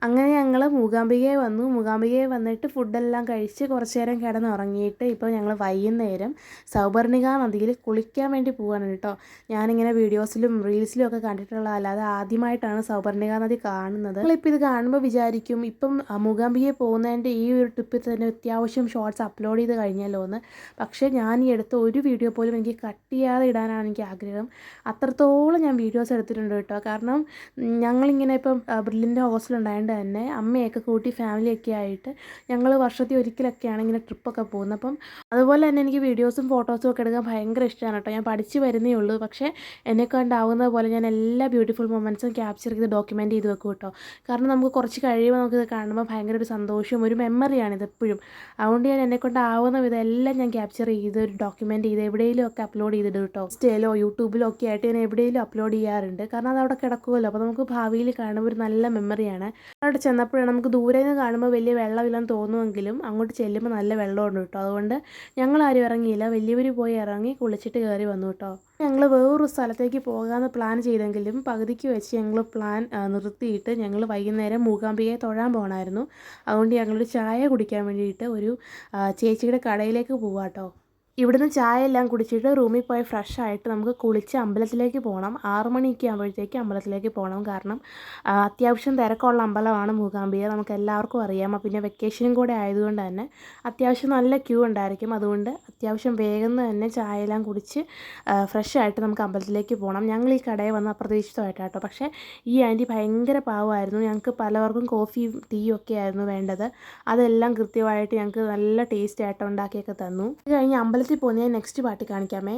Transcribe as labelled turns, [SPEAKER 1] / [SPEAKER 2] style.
[SPEAKER 1] അങ്ങനെ ഞങ്ങൾ മൂകാംബികയിൽ വന്നു. മൂകാംബികയിൽ വന്നിട്ട് ഫുഡെല്ലാം കഴിച്ച് കുറച്ച് നേരം കിടന്നുറങ്ങിയിട്ട് ഇപ്പോൾ ഞങ്ങൾ വൈകുന്നേരം സൗപർണിക നദിയിൽ കുളിക്കാൻ വേണ്ടി പോവാണ് കേട്ടോ. ഞാനിങ്ങനെ വീഡിയോസിലും റീൽസിലും ഒക്കെ കണ്ടിട്ടുള്ളതല്ലാതെ ആദ്യമായിട്ടാണ് സൗപർണിക നദി കാണുന്നത്. നിങ്ങളിപ്പോൾ ഇത് കാണുമ്പോൾ വിചാരിക്കും ഇപ്പം മൂകാംബികയിൽ പോകുന്നതിൻ്റെ ഈ ഒരു ട്രിപ്പിൽ തന്നെ അത്യാവശ്യം ഷോർട്സ് അപ്ലോഡ് ചെയ്ത് കഴിഞ്ഞല്ലോ എന്ന്. പക്ഷേ ഞാൻ ഈ എടുത്ത ഒരു വീഡിയോ പോലും എനിക്ക് കട്ട് ചെയ്യാതെ ഇടാനാണ് എനിക്ക് ആഗ്രഹം. അത്രത്തോളം ഞാൻ വീഡിയോസ് എടുത്തിട്ടുണ്ട് കേട്ടോ. കാരണം ഞങ്ങളിങ്ങനെ ഇപ്പം ബ്രില്ലിൻ്റെ ഹോസ്റ്റലുണ്ടായതുകൊണ്ട് തന്നെ അമ്മയൊക്കെ കൂട്ടി ഫാമിലിയൊക്കെ ആയിട്ട് ഞങ്ങൾ വർഷത്തിൽ ഒരിക്കലൊക്കെയാണ് ഇങ്ങനെ ട്രിപ്പൊക്കെ പോകുന്നത്. അപ്പം അതുപോലെ തന്നെ എനിക്ക് വീഡിയോസും ഫോട്ടോസും ഒക്കെ എടുക്കാൻ ഭയങ്കര ഇഷ്ടമാണ് കേട്ടോ. ഞാൻ പഠിച്ചു വരുന്നേ ഉള്ളൂ. പക്ഷേ എന്നെക്കൊണ്ടാവുന്നത് പോലെ ഞാൻ എല്ലാ ബ്യൂട്ടിഫുൾ മൊമെൻറ്റ്സും ക്യാപ്ചർ ചെയ്ത് ഡോക്യുമെൻറ്റ് ചെയ്ത് വെക്കും കേട്ടോ. കാരണം നമുക്ക് കുറച്ച് കഴിയുമ്പോൾ നമുക്കിത് കാണുമ്പോൾ ഭയങ്കര ഒരു സന്തോഷവും ഒരു മെമ്മറിയാണിത് എപ്പോഴും. അതുകൊണ്ട് ഞാൻ എന്നെക്കൊണ്ടാവുന്ന വിധമെല്ലാം ഞാൻ ക്യാപ്ചർ ചെയ്ത് ഒരു ഡോക്യുമെൻറ്റ് ചെയ്ത് എവിടെയെങ്കിലും ഒക്കെ അപ്ലോഡ് ചെയ്തിടും കേട്ടോ. ഇൻസ്റ്റയിലോ യൂട്യൂബിലോ ഒക്കെ ആയിട്ട് ഞാൻ എവിടെയെങ്കിലും അപ്ലോഡ് ചെയ്യാറുണ്ട്. കാരണം അത് അവിടെ കിടക്കുമല്ലോ. അപ്പോൾ നമുക്ക് ഭാവിയിൽ കാണുമ്പോൾ ഒരു നല്ല മെമ്മറിയാണ്. അവിടെ ചെന്നപ്പോഴാണ് നമുക്ക് ദൂരെ നിന്ന് കാണുമ്പോൾ വലിയ വെള്ളമില്ലെന്ന് തോന്നുമെങ്കിലും അങ്ങോട്ട് ചെല്ലുമ്പോൾ നല്ല വെള്ളമുണ്ട് കേട്ടോ. അതുകൊണ്ട് ഞങ്ങൾ ആരും ഇറങ്ങിയില്ല, വലിയവർ പോയി ഇറങ്ങി കുളിച്ചിട്ട് കയറി വന്നു കേട്ടോ. ഞങ്ങൾ വേറൊരു സ്ഥലത്തേക്ക് പോകാമെന്ന് പ്ലാൻ ചെയ്തെങ്കിലും പകുതിക്ക് വെച്ച് ഞങ്ങൾ പ്ലാൻ നിർത്തിയിട്ട് ഞങ്ങൾ വൈകുന്നേരം മൂകാംബികയെ തൊഴാൻ പോകണമായിരുന്നു. അതുകൊണ്ട് ഞങ്ങളൊരു ചായ കുടിക്കാൻ വേണ്ടിയിട്ട് ഒരു ചേച്ചിയുടെ കടയിലേക്ക് പോവാം കേട്ടോ. ഇവിടുന്ന് ചായ എല്ലാം കുടിച്ചിട്ട് റൂമിൽ പോയി ഫ്രഷ് ആയിട്ട് നമുക്ക് കുളിച്ച് അമ്പലത്തിലേക്ക് പോകണം. 6 മണിയൊക്കെ ആകുമ്പോഴത്തേക്ക് അമ്പലത്തിലേക്ക് പോകണം. കാരണം അത്യാവശ്യം തിരക്കുള്ള അമ്പലമാണ് മൂകാംബിക, നമുക്ക് എല്ലാവർക്കും അറിയാം. പിന്നെ വെക്കേഷനും കൂടെ ആയതുകൊണ്ട് തന്നെ അത്യാവശ്യം നല്ല ക്യൂ ഉണ്ടായിരിക്കും. അതുകൊണ്ട് അത്യാവശ്യം വേഗം തന്നെ ചായ എല്ലാം കുടിച്ച് ഫ്രഷ് ആയിട്ട് നമുക്ക് അമ്പലത്തിലേക്ക് പോകണം. ഞങ്ങൾ ഈ കടയിൽ വന്ന് അപ്രതീക്ഷിതമായിട്ടാട്ടോ. പക്ഷേ ഈ ആൻറ്റി ഭയങ്കര പാവമായിരുന്നു. ഞങ്ങൾക്ക് പലവർക്കും കോഫിയും ടീയും ഒക്കെ ആയിരുന്നു വേണ്ടത്. അതെല്ലാം കൃത്യമായിട്ട് ഞങ്ങൾക്ക് നല്ല ടേസ്റ്റ് ആയിട്ട് ഉണ്ടാക്കിയൊക്കെ തന്നു. ഇത് കഴിഞ്ഞ് അമ്പലത്തിൽ പോകുന്ന നെക്സ്റ്റ് പാർട്ടി കാണിക്കാമേ.